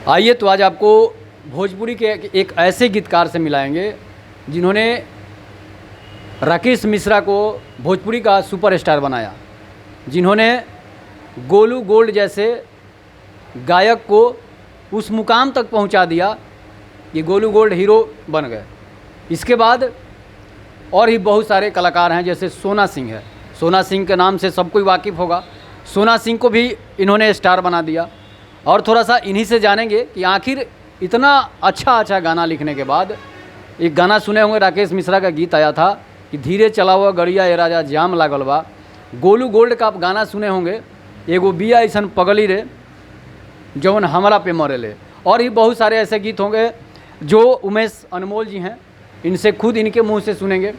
आइए तो आज आपको भोजपुरी के एक ऐसे गीतकार से मिलाएंगे जिन्होंने राकेश मिश्रा को भोजपुरी का सुपरस्टार बनाया, जिन्होंने गोलू गोल्ड जैसे गायक को उस मुकाम तक पहुंचा दिया कि गोलू गोल्ड हीरो बन गए। इसके बाद और ही बहुत सारे कलाकार हैं, जैसे सोना सिंह है। सोना सिंह के नाम से सब कोई वाकिफ़ होगा। सोना सिंह को भी इन्होंने स्टार बना दिया। और थोड़ा सा इन्हीं से जानेंगे कि आखिर इतना अच्छा गाना लिखने के बाद, एक गाना सुने होंगे राकेश मिश्रा का गीत आया था कि धीरे चला हुआ गड़िया ए राजा जाम लागल बा। गोलू गोल्ड का आप गाना सुने होंगे, एगो बिया ऐसन पगली रे जौन हमरा पे मरेले। और ही बहुत सारे ऐसे गीत होंगे जो उमेश अनमोल जी हैं, इनसे खुद इनके मुंह से सुनेंगे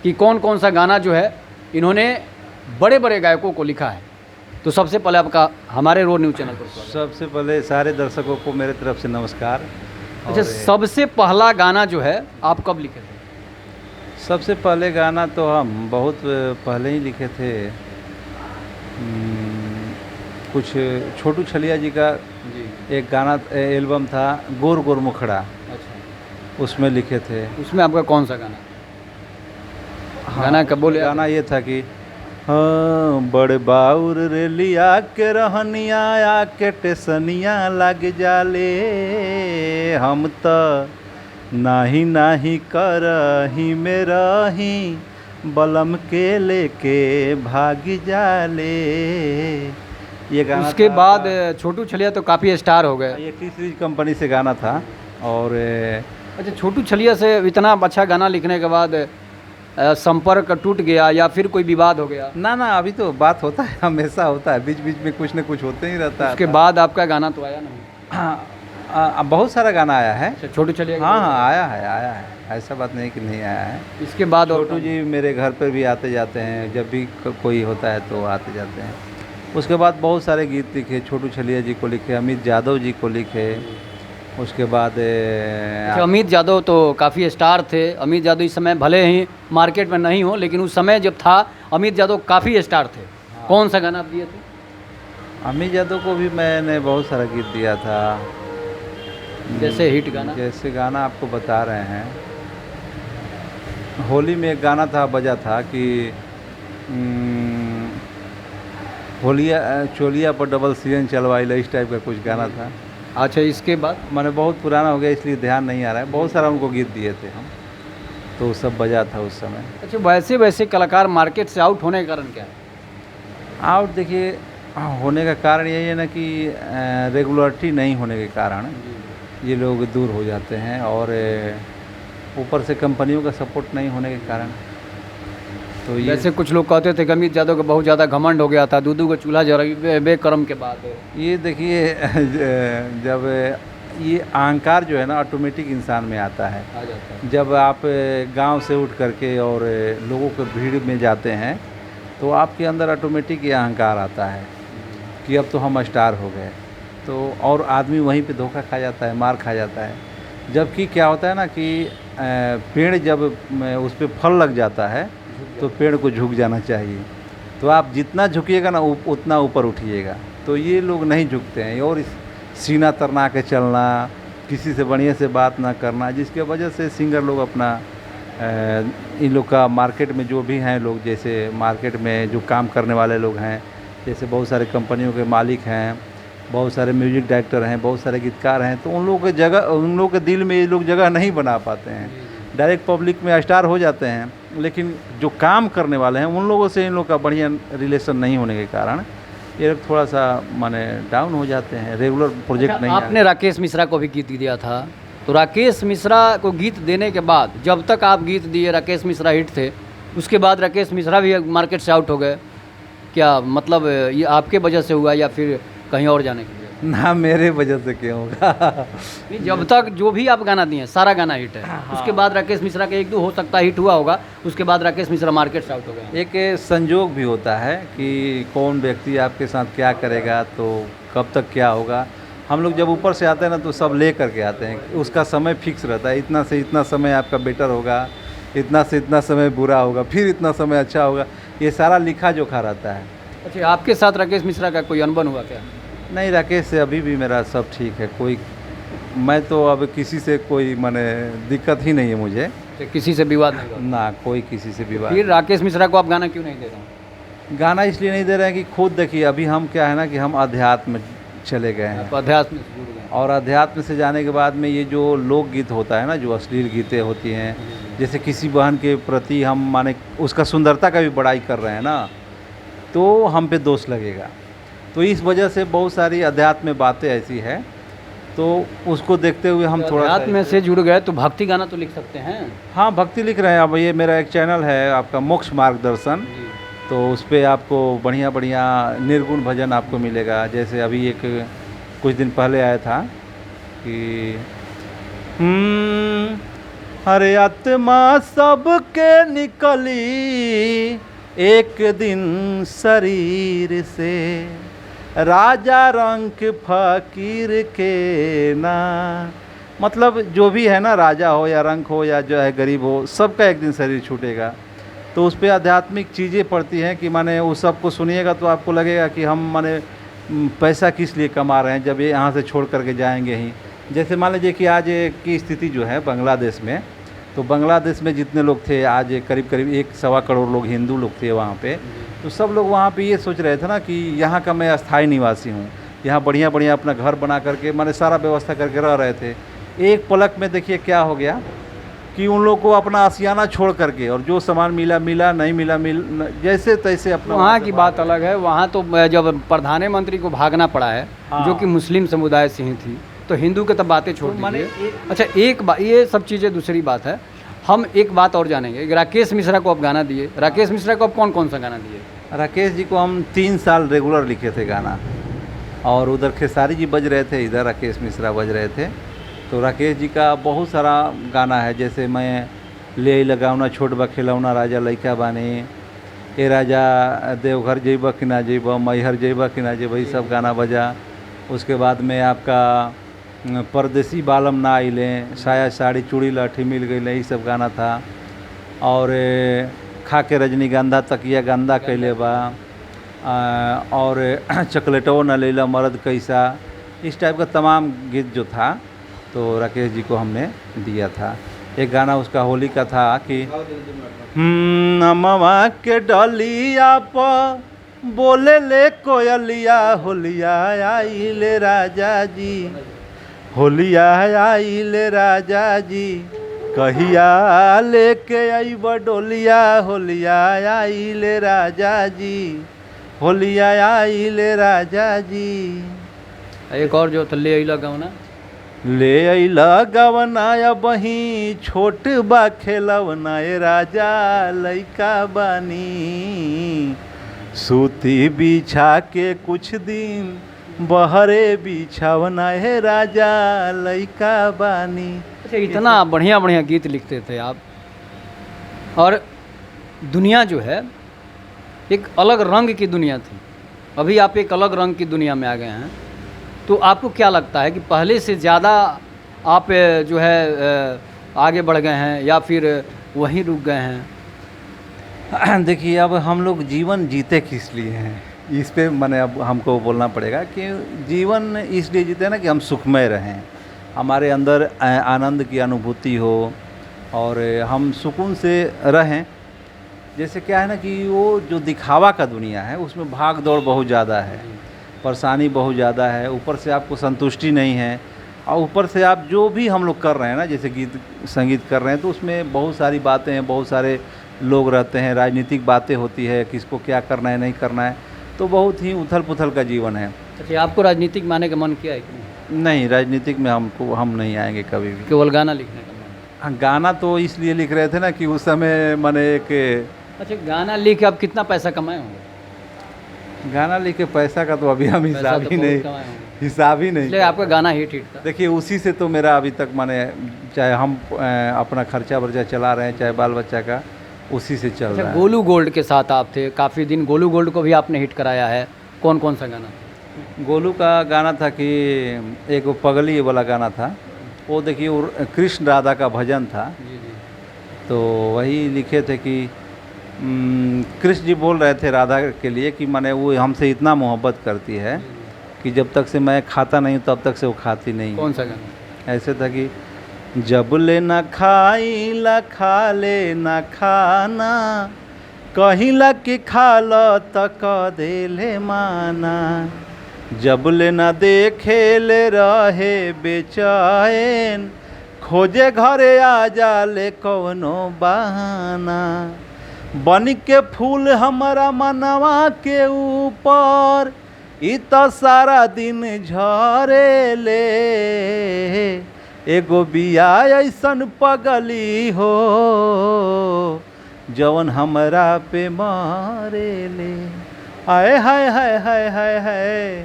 कि कौन कौन सा गाना जो है इन्होंने बड़े बड़े गायकों को लिखा है। तो सबसे पहले आपका हमारे रोड न्यूज़ चैनल पर सबसे पहले सारे दर्शकों को मेरे तरफ से नमस्कार। अच्छा, सबसे पहला गाना जो है आप कब लिखे थे? सबसे पहले गाना तो हम बहुत पहले ही लिखे थे। कुछ छोटू छलिया जी का एक गाना एल्बम था, गोर गोर मुखड़ा। अच्छा, उसमें लिखे थे। उसमें आपका कौन सा गाना? हाँ, गाना कब बोले? गाना ये था कि हाँ बड़े बाउर रेलिया के रहनिया आके टेसनिया लग जाले, हम तो नाही नाही करही में रही बलम के लेके भाग जाले। ये गाना उसके था। बाद छोटू छलिया तो काफ़ी स्टार हो गए। ये टी सीरीज कंपनी से गाना था। और अच्छा, छोटू छलिया से इतना अच्छा गाना लिखने के बाद संपर्क टूट गया या फिर कोई विवाद हो गया? ना ना, अभी तो बात होता है, हमेशा होता है, बीच बीच में कुछ न कुछ होते ही रहता है। उसके बाद आपका गाना तो आया नहीं? हाँ, बहुत सारा गाना आया है। अच्छा, छोटू छलिया का? हाँ, आया है, ऐसा बात नहीं कि नहीं आया है। इसके बाद और छोटू जी मेरे घर पर भी आते जाते हैं, जब भी कोई होता है तो आते जाते हैं। उसके बाद बहुत सारे गीत लिखे, छोटू छलिया जी को लिखे, अमित यादव जी को लिखे। उसके बाद अच्छा, अमित यादव तो काफ़ी स्टार थे। अमित यादव इस समय भले ही मार्केट में नहीं हो, लेकिन उस समय जब था अमित यादव काफ़ी स्टार थे। हाँ। कौन सा गाना आप दिए थे? अमित यादव को भी मैंने बहुत सारा गीत दिया था। जैसे हिट गाना? जैसे गाना आपको बता रहे हैं, होली में एक गाना था, बजा था कि होलिया चोलिया पर डबल सीजन चलवाइला, इस टाइप का कुछ गाना था। अच्छा, इसके बाद? मैंने बहुत पुराना हो गया इसलिए ध्यान नहीं आ रहा है। बहुत सारा उनको गीत दिए थे हम, तो सब बजा था उस समय। अच्छा, वैसे कलाकार मार्केट से आउट होने का कारण क्या है? आउट देखिए, होने का कारण यही है ना कि रेगुलरिटी नहीं होने के कारण ये लोग दूर हो जाते हैं, और ऊपर से कंपनियों का सपोर्ट नहीं होने के कारण। तो ये जैसे कुछ लोग कहते थे कि अमित यादव का बहुत ज़्यादा घमंड हो गया था, दूधू का चूल्हा जरा बेकरम के बाद। ये देखिए, जब ये अहंकार जो है ना ऑटोमेटिक इंसान में आता है। आ जाता है। जब आप गांव से उठ करके और लोगों के भीड़ में जाते हैं तो आपके अंदर ऑटोमेटिक ये अहंकार आता है कि अब तो हम स्टार हो गए। तो और आदमी वहीं पे धोखा खा जाता है, मार खा जाता है। जबकि क्या होता है ना कि पेड़ जब उस पर फल लग जाता है तो पेड़ को झुक जाना चाहिए। तो आप जितना झुकिएगा ना उतना ऊपर उठिएगा। तो ये लोग नहीं झुकते हैं, और सीना तरना के चलना, किसी से बढ़िया से बात ना करना, जिसके वजह से सिंगर लोग अपना इन लोग का मार्केट में जो भी हैं लोग, जैसे मार्केट में जो काम करने वाले लोग हैं, जैसे बहुत सारे कंपनियों के मालिक हैं, बहुत सारे म्यूजिक डायरेक्टर हैं, बहुत सारे गीतकार हैं, तो उन लोगों के दिल में ये लोग जगह नहीं बना पाते हैं। डायरेक्ट पब्लिक में स्टार हो जाते हैं, लेकिन जो काम करने वाले हैं उन लोगों से इन लोग का बढ़िया रिलेशन नहीं होने के कारण ये लोग थोड़ा सा माने डाउन हो जाते हैं, रेगुलर प्रोजेक्ट नहीं। आपने राकेश मिश्रा को भी गीत दिया था, तो राकेश मिश्रा को गीत देने के बाद जब तक आप गीत दिए राकेश मिश्रा हिट थे, उसके बाद राकेश मिश्रा भी मार्केट से आउट हो गए क्या? मतलब ये आपके वजह से हुआ या फिर कहीं और जाने के लिए? ना, मेरे वजह से क्यों होगा। जब तक जो भी आप गाना दिए सारा गाना हिट है। हाँ। उसके बाद राकेश मिश्रा का एक दो हो सकता है हिट हुआ होगा, उसके बाद राकेश मिश्रा मार्केट से आउट हो गया। एक संजोग भी होता है कि कौन व्यक्ति आपके साथ क्या करेगा, तो कब तक क्या होगा। हम लोग जब ऊपर से आते हैं ना तो सब ले करके आते हैं, उसका समय फिक्स रहता है, इतना से इतना समय आपका बेटर होगा, इतना से इतना समय बुरा होगा, फिर इतना समय अच्छा होगा, ये सारा लिखा जोखा रहता है। अच्छा, आपके साथ राकेश मिश्रा का कोई अनबन हुआ क्या? नहीं, राकेश से अभी भी मेरा सब ठीक है, कोई मैं तो अब किसी से कोई माने दिक्कत ही नहीं है मुझे तो किसी से विवाद नहीं हुआ। ना, कोई किसी से विवाद। फिर राकेश मिश्रा को आप गाना क्यों नहीं दे रहे हैं? गाना इसलिए नहीं दे रहे हैं कि खुद देखिए अभी हम क्या है ना कि हम अध्यात्म में चले गए हैं, आप अध्यात्म से जुड़ गए हैं। और अध्यात्म से जाने के बाद में ये जो लोकगीत होता है ना, जो अश्लील गीतें होती हैं, जैसे किसी बहन के प्रति हम माने उसका सुंदरता का भी बड़ाई कर रहे हैं ना, तो हम पे दोष लगेगा। तो इस वजह से बहुत सारी अध्यात्म में बातें ऐसी है, तो उसको देखते हुए हम तो थोड़ा सा अध्यात्म से जुड़ गए तो भक्ति गाना तो लिख सकते हैं। हाँ, भक्ति लिख रहे हैं। अब ये मेरा एक चैनल है आपका मोक्ष मार्गदर्शन, तो उस पर आपको बढ़िया बढ़िया निर्गुण भजन आपको मिलेगा। जैसे अभी एक कुछ दिन पहले आया था कि अरे आत्मा सबके निकली एक दिन शरीर से, राजा रंक फकीर के ना। मतलब जो भी है ना, राजा हो या रंक हो या जो है गरीब हो, सबका एक दिन शरीर छूटेगा। तो उस पर आध्यात्मिक चीज़ें पड़ती हैं कि माने उस सब को सुनिएगा तो आपको लगेगा कि हम माने पैसा किस लिए कमा रहे हैं जब ये यहाँ से छोड़ करके जाएंगे ही। जैसे मान लीजिए कि आज की स्थिति जो है बांग्लादेश में, तो बांग्लादेश में जितने लोग थे आज करीब करीब 1-1.25 करोड़ लोग हिंदू लोग थे वहाँ पे। तो सब लोग वहाँ पे ये सोच रहे थे ना कि यहाँ का मैं अस्थाई निवासी हूँ, यहाँ बढ़िया बढ़िया अपना घर बना करके माने सारा व्यवस्था करके रह रहे थे। एक पलक में देखिए क्या हो गया कि उन लोगों को अपना आशियाना छोड़ करके, और जो सामान मिला मिला, नहीं मिला जैसे तैसे अपना। वहाँ की बात अलग है। वहाँ तो जब प्रधानमंत्री को भागना पड़ा है, हाँ। जो कि मुस्लिम समुदाय से ही थी, तो हिंदू के तब बातें छोड़ तो माने दीजिए। अच्छा, एक बात, ये सब चीज़ें दूसरी बात है। हम एक बात और जानेंगे, राकेश मिश्रा को आप गाना दिए, राकेश मिश्रा को आप कौन कौन सा गाना दिए? राकेश जी को हम 3 साल रेगुलर लिखे थे गाना, और उधर खेसारी जी बज रहे थे, इधर राकेश मिश्रा बज रहे थे। तो राकेश जी का बहुत सारा गाना है, जैसे मैं ले लगावना छोट बा खिलौना राजा लइका बानी, ए राजा देवघर जेब कि ना जेब, मैहर जेब कि ना जेब, ये सब गाना बजा। उसके बाद में आपका परदेसी बालम ना आइले, साया साड़ी चूड़ी लाठी मिल गई, ये सब गाना था। और खा के रजनीगंधा तकिया गंदा कैले बा, और चॉकलेटो न लेला मर्द कैसा, इस टाइप का तमाम गीत जो था तो राकेश जी को हमने दिया था। एक गाना उसका होली का था कि नमवा के डलिया पर बोले ले कोयलिया, होलिया आई ले राजा जी, होलिया आई ले राजा जी, कहिया लेके आई बडोलिया, होलिया आई ले राजा जी, होलिया आई ले राजा जी। एक और जो ले अइला गाना, ले अइला गवना बही छोट बा खेलवना, ए राजा लइका बानी, सूती बिछा के कुछ दिन बहरे बिछावना, है राजा लइका बानी। अच्छा, इतना बढ़िया बढ़िया गीत लिखते थे आप, और दुनिया जो है एक अलग रंग की दुनिया थी, अभी आप एक अलग रंग की दुनिया में आ गए हैं। तो आपको क्या लगता है कि पहले से ज़्यादा आप जो है आगे बढ़ गए हैं या फिर वहीं रुक गए हैं? देखिए, अब हम लोग जीवन जीते किस लिए हैं, इस पे मैंने अब हमको बोलना पड़ेगा कि जीवन इसलिए जीते हैं ना कि हम सुखमय रहें, हमारे अंदर आनंद की अनुभूति हो और हम सुकून से रहें। जैसे क्या है ना कि वो जो दिखावा का दुनिया है उसमें भाग दौड़ बहुत ज़्यादा है, परेशानी बहुत ज़्यादा है, ऊपर से आपको संतुष्टि नहीं है, और ऊपर से आप जो भी हम लोग कर रहे हैं ना, जैसे गीत संगीत कर रहे हैं, तो उसमें बहुत सारी बातें हैं, बहुत सारे लोग रहते हैं, राजनीतिक बातें होती है, किसको क्या करना है नहीं करना है, तो बहुत ही उथल पुथल का जीवन है। अच्छा, आपको राजनीतिक माने का मन किया है कि नहीं? नहीं, राजनीतिक में हम नहीं आएंगे कभी भी। केवल गाना लिखने का मन? हाँ, गाना तो इसलिए लिख रहे थे ना कि उस समय मैंने एक अच्छा, गाना लिख के आप कितना पैसा कमाए होंगे? गाना लिख के पैसा का तो अभी हम हिसाब ही नहीं, हिसाब ही नहीं। इसलिए आपका गाना हिट था। देखिए, उसी से तो मेरा अभी तक माने, चाहे हम अपना खर्चा वर्चा चला रहे हैं, चाहे बाल बच्चा का, उसी से चल रहा है। गोलू गोल्ड के साथ आप थे काफ़ी दिन, गोलू गोल्ड को भी आपने हिट कराया है, कौन कौन सा गाना? गोलू का गाना था कि एक वो पगली वाला गाना था, वो देखिए वो कृष्ण राधा का भजन था। जी जी। तो वही लिखे थे कि कृष्ण जी बोल रहे थे राधा के लिए कि माने वो हमसे इतना मोहब्बत करती है कि जब तक से मैं खाता नहीं हूँ तब तक से वो खाती नहीं। कौन सा गाना? ऐसे था कि जब ले ना खाई ला खा ले ना खाना, कहिला कि खा लो त क देले माना, जब ले ना देखे ले रहे बेचैन, खोजे घरे आ जाले कवनो बहाना, बन के फूल हमारा मनवा के ऊपर इ त सारा दिन झरे ले, एगो बिया ऐसन पगली हो जवन हमरा पे मारे ले। आए हाय हाय हाय हाय हाय।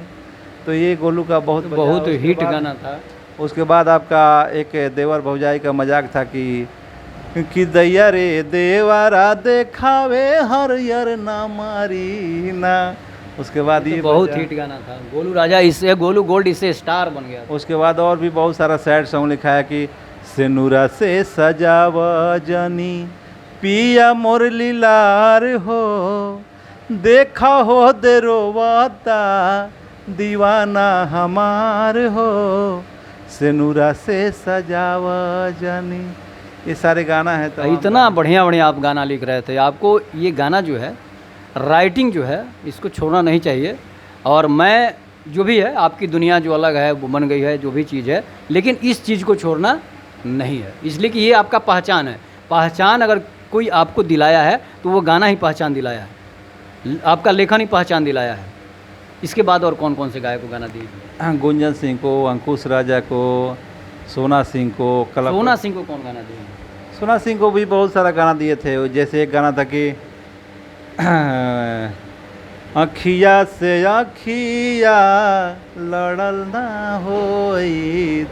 तो ये गोलू का बहुत हिट गाना था। उसके बाद आपका एक देवर भौजाई का मजाक था कि दैया रे देवरा देखावे हरियर ना मारी ना। उसके बाद ये बहुत हिट गाना था। गोलू राजा इससे गोलू गोल्ड इससे स्टार बन गया। उसके बाद और भी बहुत सारा सैड सॉन्ग लिखा है कि सिनुरा से सजाव जनी पिया मोर लीलार हो, देखा हो दे रोवाता दीवाना हमार हो, सिनुरा से सजाव जनी। ये सारे गाना है। तो इतना बढ़िया बढ़िया आप गाना लिख रहे थे। आपको ये गाना जो है, राइटिंग जो है, इसको छोड़ना नहीं चाहिए। और मैं जो भी है, आपकी दुनिया जो अलग है वो बन गई है, जो भी चीज़ है, लेकिन इस चीज़ को छोड़ना नहीं है, इसलिए कि ये आपका पहचान है। पहचान अगर कोई आपको दिलाया है तो वो गाना ही पहचान दिलाया है, आपका लेखन ही पहचान दिलाया है। इसके बाद और कौन कौन से गायक को गाना दिए? गुंजन सिंह को, अंकुश राजा को, सोना सिंह को। सोना सिंह को कौन गाना दिए? सोना सिंह को भी बहुत सारा गाना दिए थे। जैसे एक गाना था कि अखिया से अखिया लड़ल ना होई,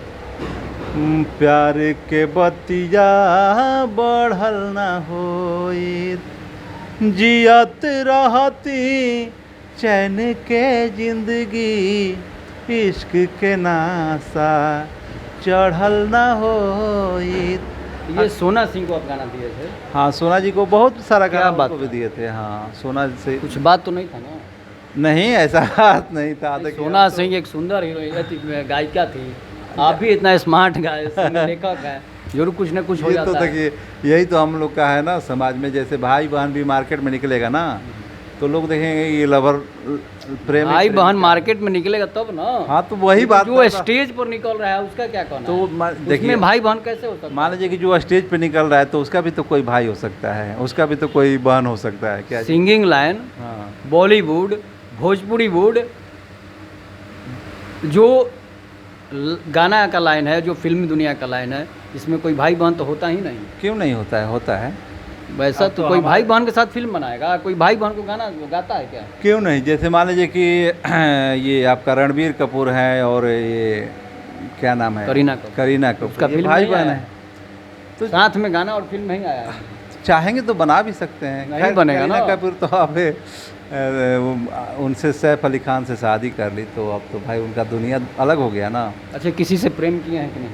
प्यार के बतिया बढ़ल ना होई, जियत रहती चैन के जिंदगी, इश्क के नासा चढ़ल ना होई। ये सोना सिंह को आप गाना दिए थे? हाँ, सोना जी को बहुत सारा क्या गाना बात को भी दिए थे। हाँ, सोना से कुछ बात तो नहीं था ना? नहीं, ऐसा बात नहीं था। सोना सिंह एक सुंदर गायिका थी। आप भी इतना स्मार्ट लेखक है, जरूर कुछ ना कुछ हो जाता है। देखिए, यही तो हम लोग का है ना समाज में। जैसे भाई बहन भी मार्केट में निकलेगा ना, तो लोग देखेंगे ये लवर प्रेम, भाई बहन मार्केट में निकलेगा तब ना। हाँ, तो वही बात। जो स्टेज पर निकल रहा है उसका क्या कहना? तो देखिए, भाई बहन कैसे होता है? मान लीजिए कि जो स्टेज पे निकल रहा है तो उसका भी तो कोई भाई हो सकता है, उसका भी तो कोई बहन हो सकता है। क्या सिंगिंग लाइन, हाँ, बॉलीवुड, भोजपुरी वुड, जो गाना का लाइन है, जो फिल्मी दुनिया का लाइन है, इसमें कोई भाई बहन तो होता ही नहीं। क्यों नहीं होता है? होता है। वैसा तो कोई भाई बहन के साथ फिल्म बनाएगा? कोई भाई बहन को गाना गाता है क्या? क्यों नहीं? जैसे मान लीजिए कि ये आपका रणबीर कपूर है और ये क्या नाम है, करीना कपूर, उसका ये फिल्म भाई नहीं बहन आया है। तो साथ में गाना और फिल्म नहीं आया है। चाहेंगे तो बना भी सकते हैं। नहीं बनेगा ना। करीना कपूर तो आप उनसे सैफ अली खान से शादी कर ली, तो अब तो भाई उनका दुनिया अलग हो गया ना। अच्छा, किसी से प्रेम किए हैं कि नहीं?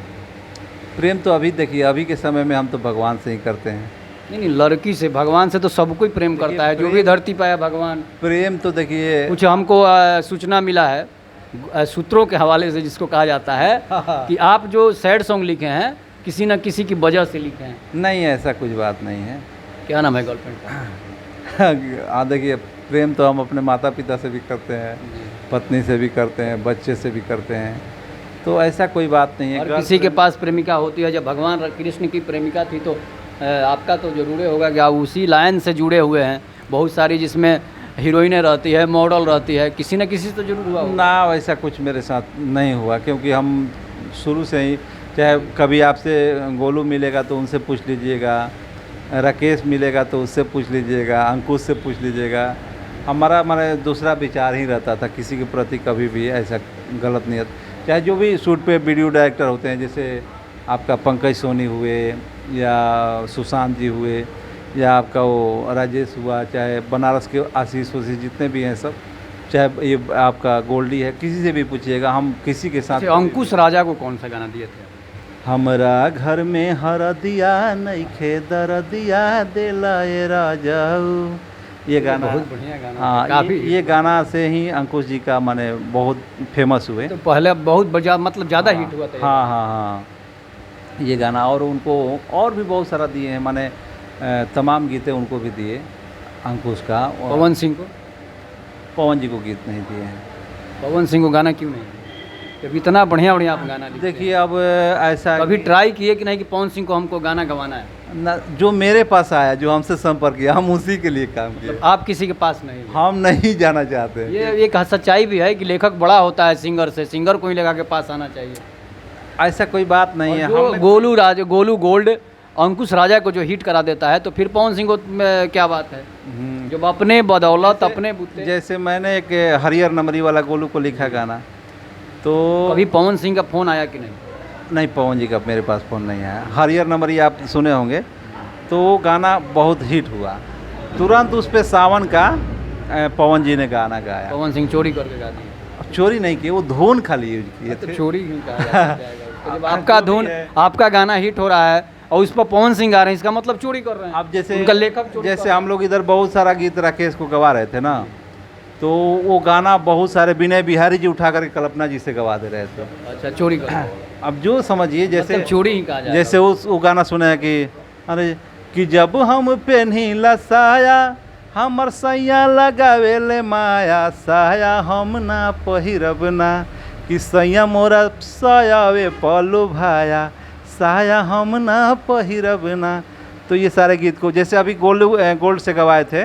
प्रेम तो अभी देखिए, अभी के समय में हम तो भगवान से ही करते हैं। नहीं, लड़की से, भगवान से तो सब कोई प्रेम करता है, जो भी धरती पाया भगवान। प्रेम तो देखिए, कुछ हमको सूचना मिला है सूत्रों के हवाले से, जिसको कहा जाता है कि आप जो सैड सॉन्ग लिखे हैं किसी न किसी की वजह से लिखे हैं। नहीं, ऐसा कुछ बात नहीं है। क्या नाम है गर्लफ्रेंड का? देखिए, प्रेम तो हम अपने माता पिता से भी करते हैं, पत्नी से भी करते हैं, बच्चे से भी करते हैं, तो ऐसा कोई बात नहीं है। और किसी के पास प्रेमिका होती है, जब भगवान कृष्ण की प्रेमिका थी तो आपका तो जरूर होगा कि आप उसी लाइन से जुड़े हुए हैं। बहुत सारी जिसमें हीरोइनें रहती है, मॉडल रहती है, किसी न किसी से तो जरूर हुआ ना। वैसा कुछ मेरे साथ नहीं हुआ, क्योंकि हम शुरू से ही, चाहे कभी आपसे गोलू मिलेगा तो उनसे पूछ लीजिएगा, राकेश मिलेगा तो उससे पूछ लीजिएगा, अंकुश से पूछ लीजिएगा, हमारा दूसरा विचार ही रहता था किसी के प्रति। कभी भी ऐसा गलत नियत, चाहे जो भी शूट पे वीडियो डायरेक्टर होते हैं, जैसे आपका पंकज सोनी हुए या सुशांत जी हुए या आपका वो राजेश हुआ, चाहे बनारस के आशीष वशीष जितने भी हैं सब, चाहे ये आपका गोल्डी है, किसी से भी पूछिएगा, हम किसी के साथ। अंकुश राजा को कौन सा गाना दिए थे? हमरा घर में हरदिया नइखे दरदिया देला ए राजाऊ, ये गाना बहुत बढ़िया गाना हाँ है, काफी ये गाना से ही अंकुश जी का माने बहुत फेमस हुए। तो पहले बहुत बजा मतलब ज़्यादा हिट हुआ था ये हाँ गाना। हाँ हाँ ये गाना, और उनको और भी बहुत सारा दिए हैं, माने तमाम गीतें उनको भी दिए अंकुश का। और पवन सिंह को, पवन जी को गीत नहीं दिए हैं। पवन सिंह को गाना क्यों नहीं, जब इतना बढ़िया बढ़िया आप गाना लिखते हैं। देखिए अब ऐसा कभी ट्राई किए कि नहीं कि पवन सिंह को हमको गाना गवाना है, न, जो मेरे पास आया, जो हमसे संपर्क किया, हम उसी के लिए काम किए। आप किसी के पास नहीं गए। हम नहीं जाना चाहते। ये एक सच्चाई भी है कि लेखक बड़ा होता है सिंगर से, सिंगर को ही लेखक के पास आना चाहिए। ऐसा कोई बात नहीं है। जो हमने गोलू गोल्ड अंकुश राजा को जो हिट करा देता है, तो फिर पवन सिंह को क्या बात है, जब अपने बदौलत अपने बूते। जैसे मैंने एक हरियर नमरी वाला गोलू को लिखा गाना, तो कभी पवन सिंह का फोन आया कि नहीं? नहीं, पवन जी का मेरे पास फ़ोन नहीं आया। हरियर नमरी आप सुने होंगे, तो वो गाना बहुत हिट हुआ, तुरंत उस पर सावन का पवन जी ने गाना गाया। पवन सिंह चोरी करके गा दिए। चोरी नहीं की, वो धुन खाली यूज किए तो थे। चोरी क्यों कहा जाएगा? तो जब आपका धुन, आपका गाना हिट हो रहा है और उस पर पवन सिंह गा रहे हैं, इसका मतलब चोरी कर रहे हैं। अब जैसे उनका लेखक चोरी जैसे कर हम लोग इधर बहुत सारा गीत राकेश को गवा रहे थे ना, तो वो गाना बहुत सारे विनय बिहारी जी उठा करके कल्पना जी से गवा दे रहे थे। रहे हैं। अच्छा, चोरी कर रहे हैं। अब जो समझिए, जैसे मतलब चोरी ही कहा जाए। जैसे वो गाना सुने हैं कि अरे कि जब हम पेन्हिला साया हमर सैया लगावेले माया, साया हम ना पहिरब ना, कि सैया मोरा सयावे पलू भाया, साया हम ना पहिरब ना। तो ये सारे गीत को जैसे अभी गोल्ड से गवाए थे,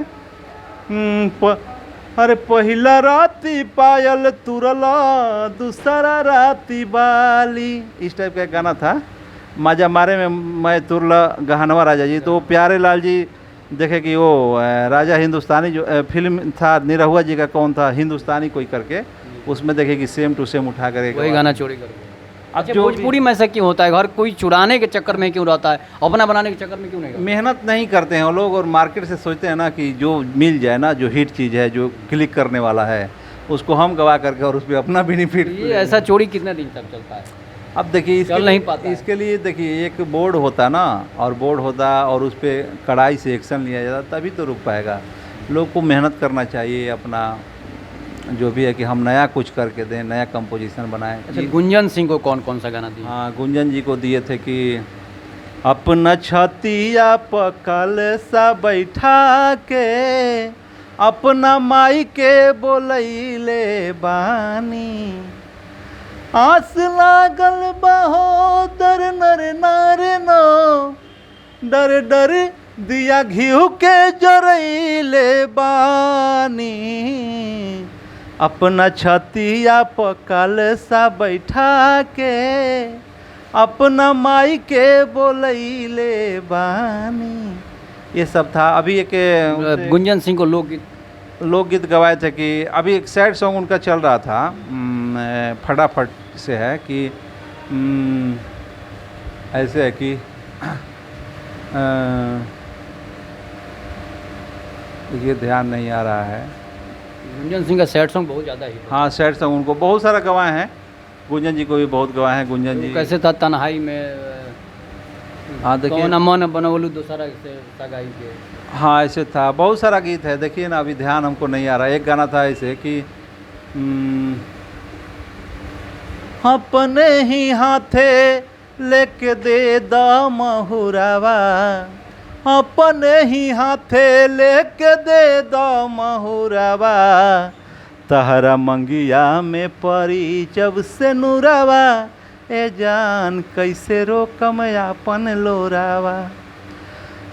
अरे पहिला राती पायल तुरला दूसरा राती बाली, इस टाइप का एक गाना था। माजा मारे में मैं तुरला गहनवा राजा जी, तो प्यारे लाल जी देखे कि वो राजा हिंदुस्तानी जो फिल्म था, निरहुआ जी का कौन था, हिंदुस्तानी कोई करके, उसमें देखे कि सेम टू सेम उठा करके वही गाना चोरी कर। अब अच्छा, जो भोजपुरी में ऐसा क्यों होता है? घर कोई चुराने के चक्कर में क्यों रहता है, अपना बनाने के चक्कर में क्यों नहीं रहता? मेहनत नहीं करते हैं वो लोग, और मार्केट से सोचते हैं ना कि जो मिल जाए ना, जो हिट चीज़ है, जो क्लिक करने वाला है, उसको हम गवा करके और उस पर अपना बेनिफिट। ये ऐसा चोरी कितने दिन तक चलता है? अब देखिए चल नहीं पाता है। इसके लिए देखिए एक बोर्ड होता ना, और बोर्ड होता और उस पर कड़ाई से एक्शन लिया जाता, तभी तो रुक पाएगा। लोग को मेहनत करना चाहिए, अपना जो भी है कि हम नया कुछ करके दें, नया कंपोजिशन बनाएं। अच्छा, गुंजन सिंह को कौन कौन सा गाना दिया? हाँ, गुंजन जी को दिए थे कि अपना छतिया पकल सा बैठा के, अपना माई के बोलैले बानी, आस लागल बहोदर नर नार नो, डर डर दिया घिउ के जरैले बानी, अपना छतिया पकल सा बैठा के, अपना माई के बोलैले बानी। ये सब था। अभी एक गुंजन सिंह को लोकगीत गवाए थे कि अभी एक सैड सॉन्ग उनका चल रहा था, फटाफट से है कि ऐसे है कि ये ध्यान नहीं आ रहा है। गुंजन सिंह का सैड सॉन्ग बहुत ज़्यादा हिट। हाँ, सैड सॉन्ग उनको बहुत सारा गवाए हैं, गुंजन जी को भी बहुत गवाए हैं। गुंजन जी कैसे था तन्हाई में, हाँ देखिए, कौन मन बनवलू दूसरा से सगाई के। हाँ ऐसे था, बहुत सारा गीत है। देखिए ना, अभी ध्यान हमको नहीं आ रहा। एक गाना था ऐसे कि अपने ही हाथे लेके दे दा महुरावा, अपने ही हाथे लेके दे दा महुरावा, तहरा मंगिया में परी जब से नूरावा, ए जान कैसे रोकम अपन लोरावा,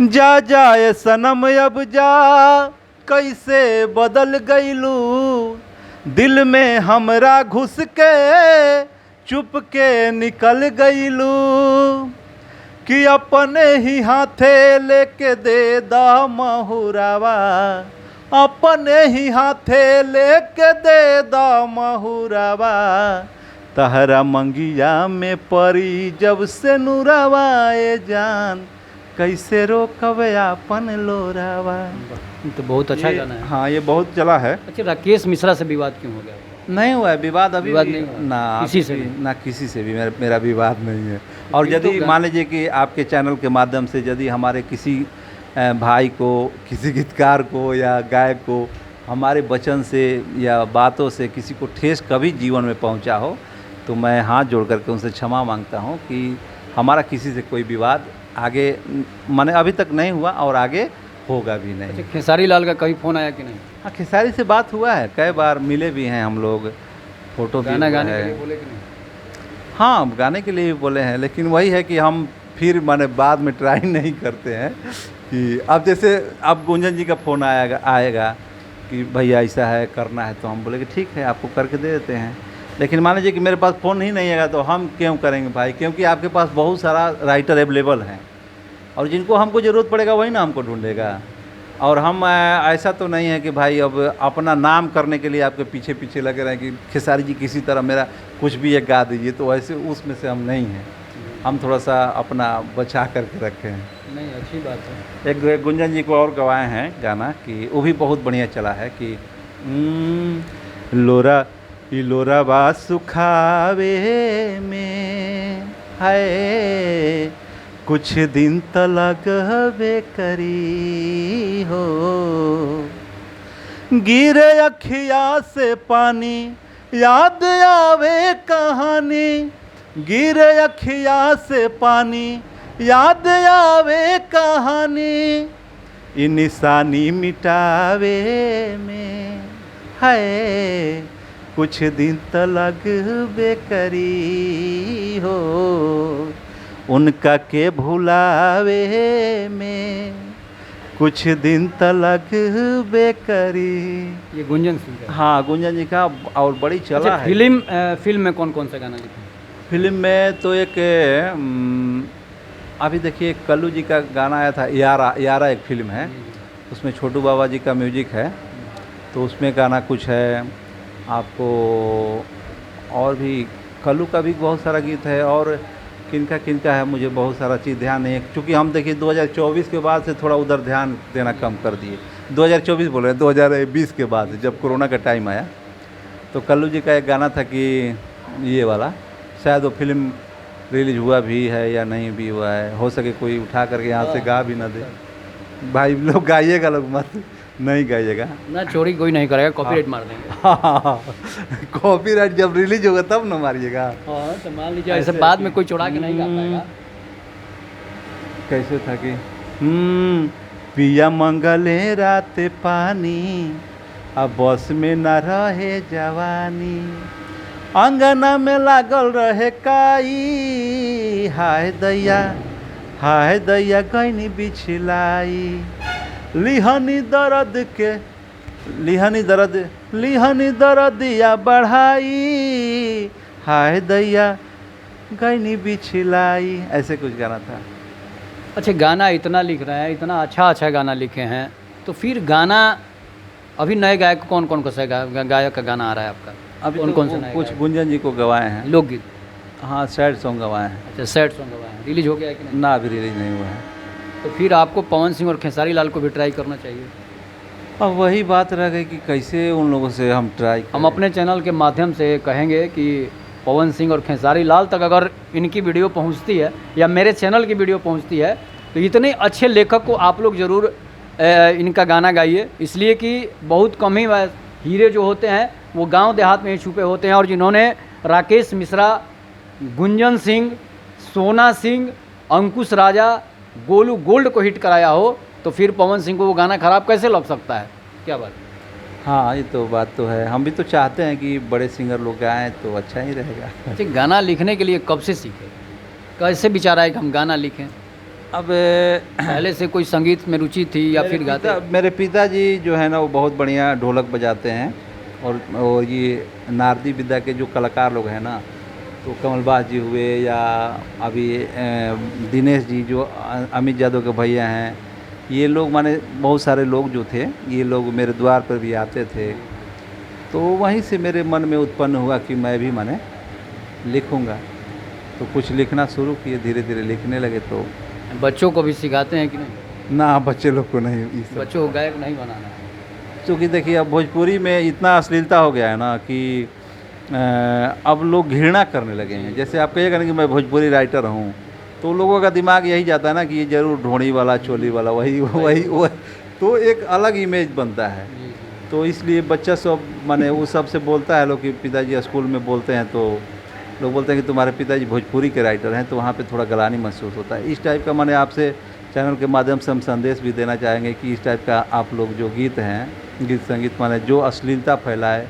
जा जाए सनम अब जा, कैसे बदल गईलू, दिल में हमरा घुस के चुप के निकल गईलू, कि अपने ही हाथे लेके दे दा महुरावा, अपने ही हाथे लेके दे दा महुरावा, तहरा मंगिया में परी जब से नूरावा, ए जान कैसे रोकवे अपन लोरावा। तो बहुत अच्छा गाना है। हाँ, ये बहुत चला है। अच्छा, राकेश मिश्रा से विवाद क्यों हो गया? नहीं हुआ है विवाद अभी विवाद भी, नहीं हुआ? ना किसी से भी? ना किसी से भी मेरा विवाद नहीं है। और यदि मान लीजिए कि आपके चैनल के माध्यम से यदि हमारे किसी भाई को, किसी गीतकार को या गायक को हमारे वचन से या बातों से किसी को ठेस कभी जीवन में पहुंचा हो तो मैं हाथ जोड़ करके उनसे क्षमा मांगता हूं कि हमारा किसी से कोई विवाद आगे माने अभी तक नहीं हुआ और आगे होगा भी नहीं। अच्छा, खेसारी लाल का कभी फ़ोन आया कि नहीं? हाँ, खेसारी से बात हुआ है, कई बार मिले भी हैं हम लोग, फ़ोटो भी गाना हुआ गाने है। के लिए बोले कि नहीं? हाँ, गाने के लिए भी बोले हैं, लेकिन वही है कि हम फिर माने बाद में ट्राई नहीं करते हैं कि अब जैसे अब गुंजन जी का फ़ोन आएगा कि भैया ऐसा है करना है, तो हम बोले कि ठीक है आपको करके दे देते हैं। लेकिन मान लीजिए कि मेरे पास फ़ोन ही नहीं आएगा तो हम क्यों करेंगे भाई, क्योंकि आपके पास बहुत सारा राइटर अवेलेबल हैं और जिनको हमको ज़रूरत पड़ेगा वही ना हमको ढूंढेगा। और हम ऐसा तो नहीं है कि भाई अब अपना नाम करने के लिए आपके पीछे पीछे लगे रहें कि खेसारी जी किसी तरह मेरा कुछ भी एक गा दीजिए, तो ऐसे उसमें से हम नहीं हैं। हम थोड़ा सा अपना बचा करके रखे हैं। नहीं, अच्छी बात है। एक गुंजन जी को और गवाए हैं गाना कि वो भी बहुत बढ़िया चला है कि लोरा ई लोरा बा सुखावे में है कुछ दिन त लगबे करी हो, गिरे अखिया से पानी याद आवे कहानी, गिरे अखिया से पानी याद आवे कहानी, ई निशानी मिटावे में है कुछ दिन त लगबे करी हो, उनका के भुलावे में कुछ दिन त लगबे करी। ये गुंजन सिंह का है। हाँ, गुंजन जी का और बड़ी चला अच्छा, है। फिल्म में कौन कौन सा गाना लिखे हैं? फिल्म में तो एक अभी देखिए कल्लू जी का गाना आया था, यारा यारा एक फिल्म है, उसमें छोटू बाबा जी का म्यूजिक है, तो उसमें गाना कुछ है आपको। और भी कल्लू का भी बहुत सारा गीत है और किनका है मुझे बहुत सारा चीज़ ध्यान नहीं है, क्योंकि हम देखिए 2024 के बाद से थोड़ा उधर ध्यान देना कम कर दिए। 2024 बोल रहे हैं, 2020 के बाद जब कोरोना का टाइम आया तो कल्लू जी का एक गाना था कि ये वाला, शायद वो फिल्म रिलीज हुआ भी है या नहीं भी हुआ है, हो सके कोई उठा करके यहाँ से गा भी ना दे। भाई लोग गाइएगा, लोग मत नहीं गाइएगा ना, चोरी कोई नहीं करेगा, कॉपीराइट मार देंगे। हाँ, कॉपीराइट जब रिलीज होगा तब ना मारिएगा। हाँ, तो मान लीजिए ऐसे बाद में कोई चुरा के नहीं गा पाएगा। कैसे था कि पिया मंगले रात पानी अब बस में न रहे जवानी, अंगना में लागल रहे काई, हाय दैया गईनी बिछलाई, लिहनी दर्दिया बढ़ाई, हाय दैया गईनी बिछलाई, ऐसे कुछ गाना था। अच्छा, गाना इतना लिख रहे हैं, इतना अच्छा गाना लिखे हैं, तो फिर गाना अभी नए गायक कौन कौन सा गायक का गाना आ रहा है आपका? अभी कौन तो कौन से नए कुछ गायक? गुंजन जी को गवाए हैं, लोकगीत। हाँ, सैड सॉन्ग गवाए हैं। अच्छा, सैड सॉन्ग गवाए हैं, रिलीज हो गया है कि नहीं? ना, अभी रिलीज नहीं हुआ है। तो फिर आपको पवन सिंह और खेसारी लाल को भी ट्राई करना चाहिए। अब वही बात रह गई कि कैसे उन लोगों से हम ट्राई करें। हम अपने चैनल के माध्यम से कहेंगे कि पवन सिंह और खेसारी लाल तक अगर इनकी वीडियो पहुंचती है या मेरे चैनल की वीडियो पहुंचती है तो इतने अच्छे लेखक को आप लोग ज़रूर इनका गाना गाइए, इसलिए कि बहुत कम ही हीरे जो होते हैं वो गांव देहात में ही छुपे होते हैं। और जिन्होंने राकेश मिश्रा, गुंजन सिंह, सोना सिंह, अंकुश राजा, गोलू गोल्ड को हिट कराया हो तो फिर पवन सिंह को वो गाना खराब कैसे लग सकता है? क्या बात? हाँ, ये तो बात तो है। हम भी तो चाहते हैं कि बड़े सिंगर लोग गाएँ तो अच्छा ही रहेगा। अच्छा, गाना लिखने के लिए कब से सीखे, कैसे विचार आया कि हम गाना लिखें? अब पहले से कोई संगीत में रुचि थी या फिर गाते? मेरे पिताजी जो है ना वो बहुत बढ़िया ढोलक बजाते हैं और ये नारदी विद्या के जो कलाकार लोग हैं ना, तो कमलबाज जी हुए या अभी दिनेश जी जो अमित यादव के भैया हैं, ये लोग माने बहुत सारे लोग जो थे ये लोग मेरे द्वार पर भी आते थे, तो वहीं से मेरे मन में उत्पन्न हुआ कि मैं भी माने लिखूँगा। तो कुछ लिखना शुरू किए, धीरे धीरे लिखने लगे। तो बच्चों को भी सिखाते हैं कि नहीं? ना, बच्चे लोग को नहीं, बच्चों को गायक नहीं बनाना है। क्योंकि देखिए अब भोजपुरी में इतना अश्लीलता हो गया है ना कि अब लोग घृणा करने लगे हैं। जैसे आप कहिएगा ना कि मैं भोजपुरी राइटर हूँ, तो लोगों का दिमाग यही जाता है ना कि ये जरूर ढोड़ी वाला चोली वाला वही तो एक अलग इमेज बनता है। तो इसलिए बच्चा सब माने वो सबसे बोलता है लोग कि पिताजी स्कूल में बोलते हैं तो लोग बोलते हैं कि तुम्हारे पिताजी भोजपुरी के राइटर हैं, तो वहाँ पे थोड़ा गलानी महसूस होता है। इस टाइप का माने आपसे चैनल के माध्यम से हम संदेश भी देना चाहेंगे कि इस टाइप का आप लोग जो गीत हैं, गीत संगीत माने जो अश्लीलता फैलाए,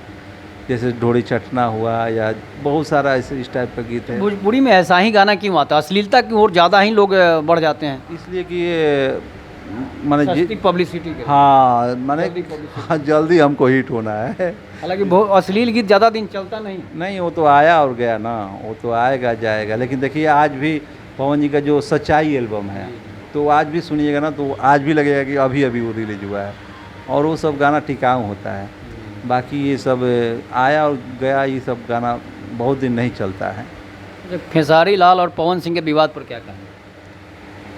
जैसे ढोड़ी चटना हुआ या बहुत सारा ऐसे इस टाइप का गीत है। भोजपुरी में ऐसा ही गाना क्यों आता है? अश्लीलता की ओर ज़्यादा ही लोग बढ़ जाते हैं, इसलिए कि ये माने सस्ती पब्लिसिटी के। हाँ माने जल्दी publicity। हाँ, जल्दी हमको हिट होना है। हालांकि अश्लील गीत ज़्यादा दिन चलता नहीं। नहीं, वो तो आया और गया ना, वो तो आएगा जाएगा। लेकिन देखिए आज भी पवन जी का जो सच्चाई एल्बम है, तो आज भी सुनिएगा ना तो आज भी लगेगा कि अभी अभी वो रिलीज हुआ है, और वो सब गाना टिकाऊ होता है। बाकी ये सब आया और गया, ये सब गाना बहुत दिन नहीं चलता है। खेसारी लाल और पवन सिंह के विवाद पर क्या कहें?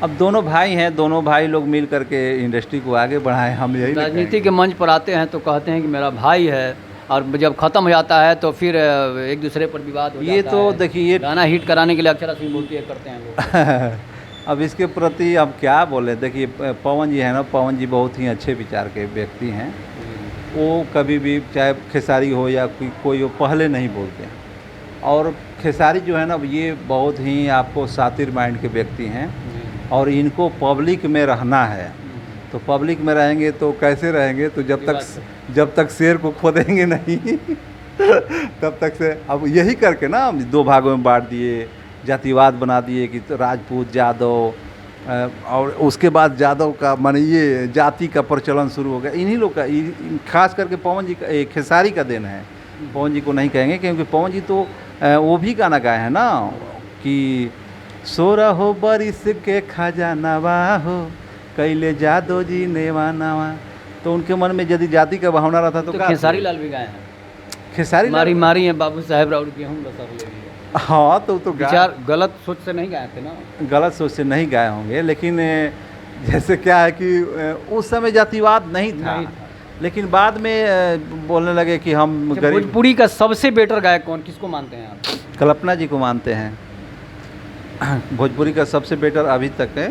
अब दोनों भाई हैं, दोनों भाई लोग मिल करके इंडस्ट्री को आगे बढ़ाएं, हम यही राजनीति के मंच पर आते हैं तो कहते हैं कि मेरा भाई है, और जब ख़त्म हो जाता है तो फिर एक दूसरे पर विवाद हो ये जाता तो है। देखिए ये गाना हिट कराने के लिए अक्षरा सिंह बोलती है करते हैं लोग। अब इसके प्रति अब क्या बोले, देखिए पवन जी है ना, पवन जी बहुत ही अच्छे विचार के व्यक्ति हैं। वो कभी भी चाहे खेसारी हो या कोई हो, पहले नहीं बोलते हैं। और खेसारी जो है ना, ये बहुत ही आपको सातिर माइंड के व्यक्ति हैं, और इनको पब्लिक में रहना है। तो पब्लिक में रहेंगे तो कैसे रहेंगे, तो जब तक शेर को खोदेंगे नहीं तब तक से अब यही करके ना दो भागों में बांट दिए, जातिवाद बना दिए कि तो राजपूत यादव, और उसके बाद यादव का माने ये जाति का प्रचलन शुरू हो गया। इन्हीं लोग का, खास करके पवन जी का, खेसारी का देन है। पवन जी को नहीं कहेंगे क्योंकि पवन जी तो वो भी गाना गाए हैं ना कि 16 बरिस के खजानवा हो कैले जादो जी नेवानवा। तो उनके मन में यदि जाति का भावना रहता तो खेसारी लाल भी गाए हैं, खेसारी मारी मारी है बाबू साहेब राउत गेहूं लसर ले लिया। हाँ, तो विचार गलत सोच से नहीं गाए थे ना, गलत सोच से नहीं गाए होंगे। लेकिन जैसे क्या है कि उस समय जातिवाद नहीं था, लेकिन बाद में बोलने लगे कि हम गरीब। भोजपुरी का सबसे बेटर गायक कौन, किसको मानते हैं आप? कल्पना जी को मानते हैं। भोजपुरी का सबसे बेटर अभी तक है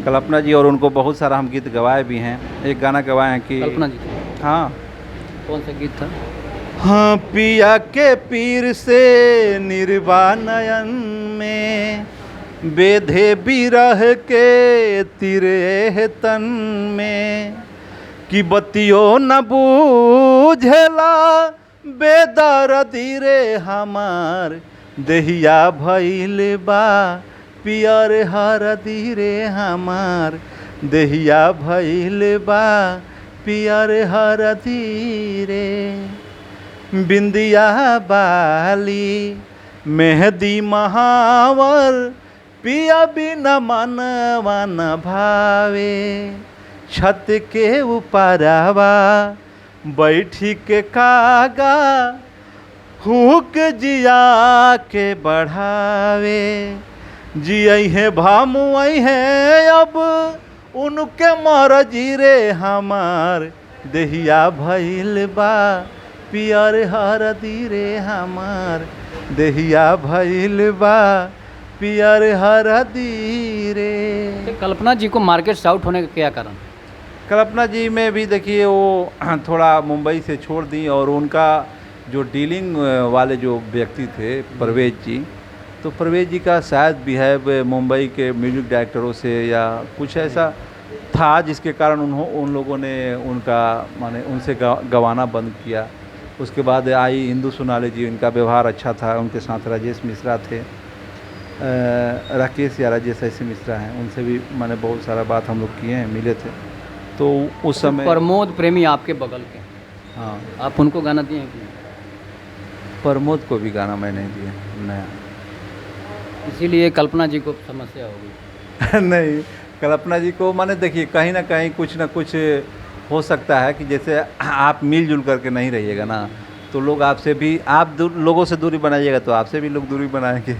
कल्पना जी, और उनको बहुत सारा हम गीत गवाए भी हैं। एक गाना गवाए हैं कि कल्पना जी, हाँ, कौन सा गीत था? हाँ, पिया के पीर से निर्वाणयन में बेधे बिरह के तिरे तन में, कि बतियो न बूझला बेदर्दी रे हमार, देहिया भइल बा पियर हरदी रे हमार, देहिया भइल बा पियर हरदी रे। बिंदिया बाली मेहदी महावर, पिया बिना मनवा न भावे, छत के ऊपरवा बैठी के कागा हुक जिया के बढ़ावे, जियई है भामुई है अब उनके मरजी रे हमार, देहिया भइल बा पियर हरदी रे हमार, देहिया भइल बा पियर हरदी रे। कल्पना जी को मार्केट से आउट होने का क्या कारण? कल्पना जी में भी देखिए वो थोड़ा मुंबई से छोड़ दी, और उनका जो डीलिंग वाले जो व्यक्ति थे परवेज जी, तो परवेज जी का शायद बिहेव मुंबई के म्यूजिक डायरेक्टरों से या कुछ ऐसा था जिसके कारण उन लोगों ने उनका माने उनसे गवाना बंद किया। उसके बाद आई इंदु सोनाले जी, उनका व्यवहार अच्छा था, उनके साथ राजेश मिश्रा थे, राकेश या राजेश ऐसे मिश्रा हैं, उनसे भी मैंने बहुत सारा बात हम लोग किए हैं, मिले थे। तो उस समय प्रमोद प्रेमी आपके बगल के, हाँ, आप उनको गाना दिए हैं कि नहीं? प्रमोद को भी गाना मैं नहीं दिया नया, इसीलिए कल्पना जी को समस्या होगी। नहीं, कल्पना जी को माने देखिए कहीं ना कहीं कुछ ना कुछ हो सकता है कि जैसे आप मिलजुल करके नहीं रहिएगा ना, तो लोग आपसे भी, आप लोगों से दूरी बनाइएगा तो आपसे भी लोग दूरी बनाएंगे।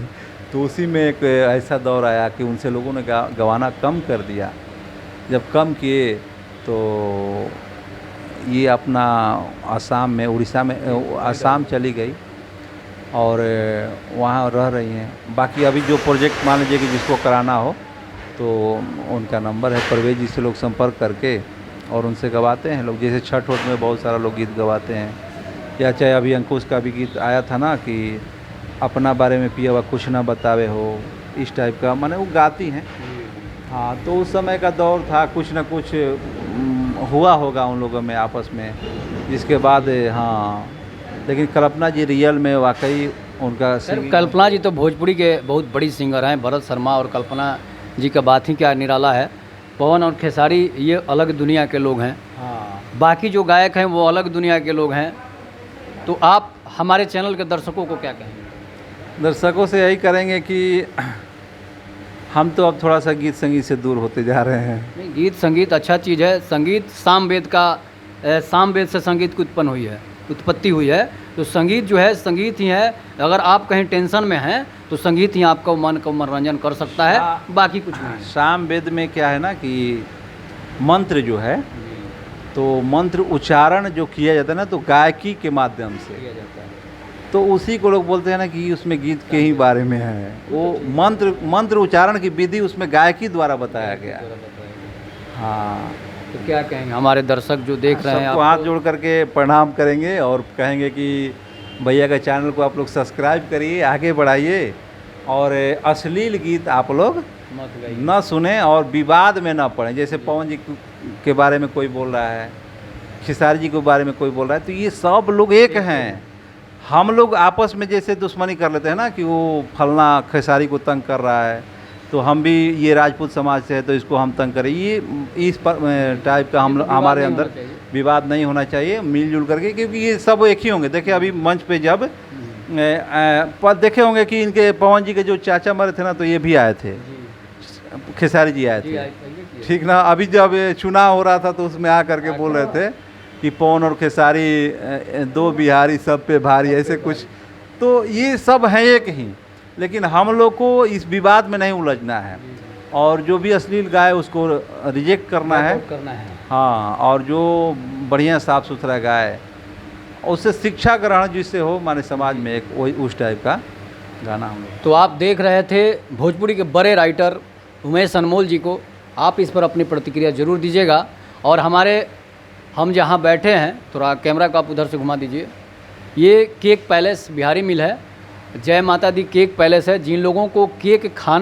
तो उसी में एक ऐसा दौर आया कि उनसे लोगों ने गवाना कम कर दिया। जब कम किए तो ये अपना आसाम में, उड़ीसा में, आसाम चली गई, और वहाँ रह रही हैं। बाकी अभी जो प्रोजेक्ट मान लीजिए कि जिसको कराना हो तो उनका नंबर है परवेज जी से लोग संपर्क करके और उनसे गवाते हैं लोग। जैसे छठ वठ में बहुत सारा लोग गीत गवाते हैं, या चाहे अभी अंकुश का भी गीत आया था ना कि अपना बारे में पिया हुआ कुछ ना बतावे हो, इस टाइप का माने वो गाती हैं। हाँ, तो उस समय का दौर था, कुछ ना कुछ हुआ होगा उन लोगों में आपस में, जिसके बाद हाँ। लेकिन कल्पना जी रियल में वाकई उनका सर कल्पना जी तो भोजपुरी के बहुत बड़ी सिंगर हैं। भरत शर्मा और कल्पना जी का बात ही क्या निराला है। पवन और खेसारी ये अलग दुनिया के लोग हैं। हाँ, बाकी जो गायक हैं वो अलग दुनिया के लोग हैं। तो आप हमारे चैनल के दर्शकों को क्या कहेंगे? दर्शकों से यही करेंगे कि हम तो अब थोड़ा सा गीत संगीत से दूर होते जा रहे हैं। नहीं, गीत संगीत अच्छा चीज़ है। संगीत सामवेद से संगीत की उत्पत्ति हुई है। तो संगीत जो है संगीत ही है। अगर आप कहीं टेंशन में हैं तो संगीत ही आपका मन का मनोरंजन कर सकता है, बाकी कुछ नहीं। साम वेद में क्या है ना कि मंत्र जो है, तो मंत्र उच्चारण जो किया जाता है ना, तो गायकी के माध्यम से किया जाता है। तो उसी को लोग बोलते हैं ना कि उसमें गीत के ही बारे में है। वो मंत्र उच्चारण की विधि उसमें गायकी द्वारा बताया गया है। हाँ, तो क्या कहेंगे हमारे दर्शक जो देख रहे हैं? सबको हाथ जोड़ करके प्रणाम करेंगे और कहेंगे कि भैया का चैनल को आप लोग सब्सक्राइब करिए, आगे बढ़ाइए और अश्लील गीत आप लोग न सुने और विवाद में न पड़ें। जैसे पवन जी के बारे में कोई बोल रहा है, खेसारी जी के बारे में कोई बोल रहा है, तो ये सब लोग एक हैं। हम लोग आपस में जैसे दुश्मनी कर लेते हैं ना कि वो फलना खेसारी को तंग कर रहा है, तो हम भी ये राजपूत समाज से है तो इसको हम तंग करें, ये इस टाइप का हमारे अंदर विवाद नहीं होना चाहिए, मिलजुल करके, क्योंकि ये सब एक ही होंगे। देखिए अभी मंच पे जब देखे होंगे कि इनके पवन जी के जो चाचा मरे थे ना, तो ये भी आए थे, खेसारी जी आए थे, ठीक ना। अभी जब चुनाव हो रहा था तो उसमें आ करके बोल रहे थे कि पवन और खेसारी दो बिहारी सब पे भारी, ऐसे कुछ। तो ये सब हैं एक ही, लेकिन हम लोग को इस विवाद में नहीं उलझना है और जो भी अश्लील गाय उसको रिजेक्ट करना है। हाँ, और जो बढ़िया साफ़ सुथरा गाय उससे शिक्षा ग्रहण जिससे हो, माने समाज में एक वही उस टाइप का गाना हम लोग। तो आप देख रहे थे भोजपुरी के बड़े राइटर उमेश अनमोल जी को। आप इस पर अपनी प्रतिक्रिया ज़रूर दीजिएगा। और हम जहाँ बैठे हैं, थोड़ा कैमरा को आप उधर से घुमा दीजिए। ये केक पैलेस बिहारी मिल है, जय माता दी केक पैलेस है। जिन लोगों को केक खाना